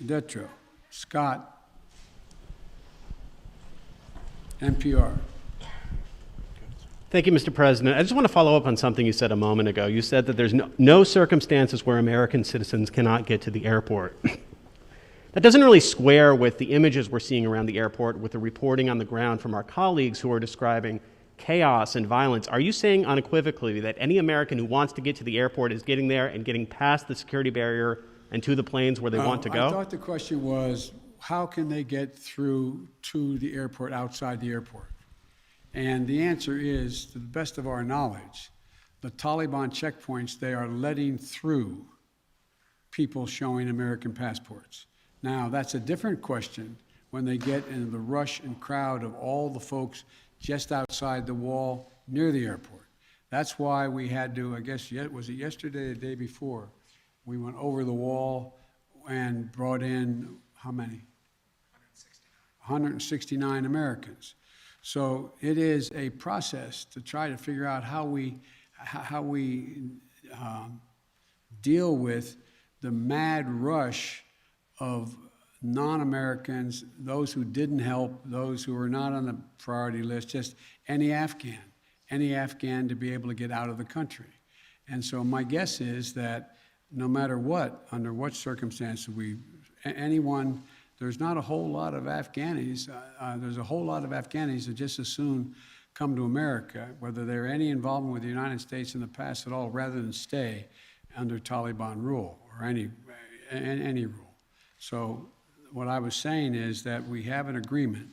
Detro, Scott, NPR. Thank you, Mr. President. I just want to follow up on something you said a moment ago. You said that there's no circumstances where American citizens cannot get to the airport. That doesn't really square with the images we're seeing around the airport, with the reporting on the ground from our colleagues who are describing chaos and violence. Are you saying unequivocally that any American who wants to get to the airport is getting there and getting past the security barrier and to the planes where they want to go? I thought the question was, how can they get through to the airport outside the airport? And the answer is, to the best of our knowledge, the Taliban checkpoints, they are letting through people showing American passports. Now, that's a different question when they get into the rush and crowd of all the folks just outside the wall near the airport. That's why we had to, I guess, was it yesterday or the day before, we went over the wall and brought in, how many? 169 Americans. So it is a process to try to figure out how we deal with the mad rush of non-Americans, those who didn't help, those who were not on the priority list, just any Afghan to be able to get out of the country. And so my guess is that no matter what, under what circumstances there's not a whole lot of Afghanis, there's a whole lot of Afghanis that just as soon come to America, whether they're any involvement with the United States in the past at all, rather than stay under Taliban rule or any rule. So what I was saying is that we have an agreement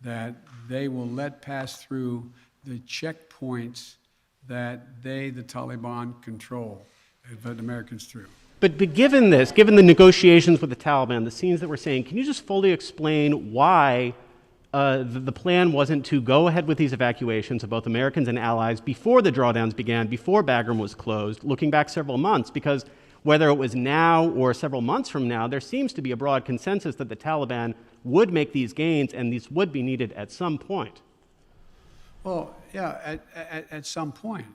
that they will let pass through the checkpoints that the Taliban control, let Americans through. But given this, given the negotiations with the Taliban, the scenes that we're seeing, can you just fully explain why the plan wasn't to go ahead with these evacuations of both Americans and allies before the drawdowns began, before Bagram was closed, looking back several months? Because whether it was now or several months from now, there seems to be a broad consensus that the Taliban would make these gains and these would be needed at some point. Well, yeah, at some point.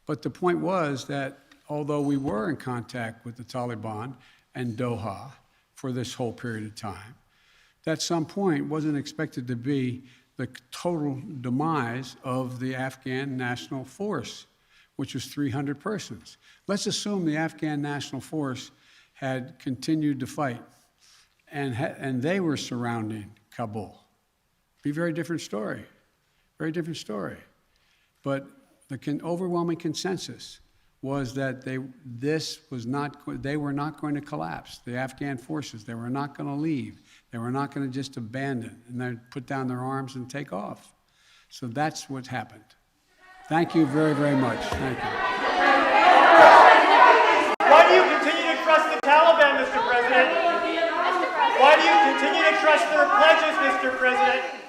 But the point was that although we were in contact with the Taliban and Doha for this whole period of time, that some point wasn't expected to be the total demise of the Afghan National Force, which was 300 persons. Let's assume the Afghan National Force had continued to fight and they were surrounding Kabul. Be a very different story, very different story. But the overwhelming consensus was that they were not going to collapse. The Afghan forces, they were not going to leave. They were not going to just abandon and then put down their arms and take off. So that's what happened. Thank you very, very much. Thank you. Why do you continue to trust the Taliban, Mr. President? Why do you continue to trust their pledges, Mr. President?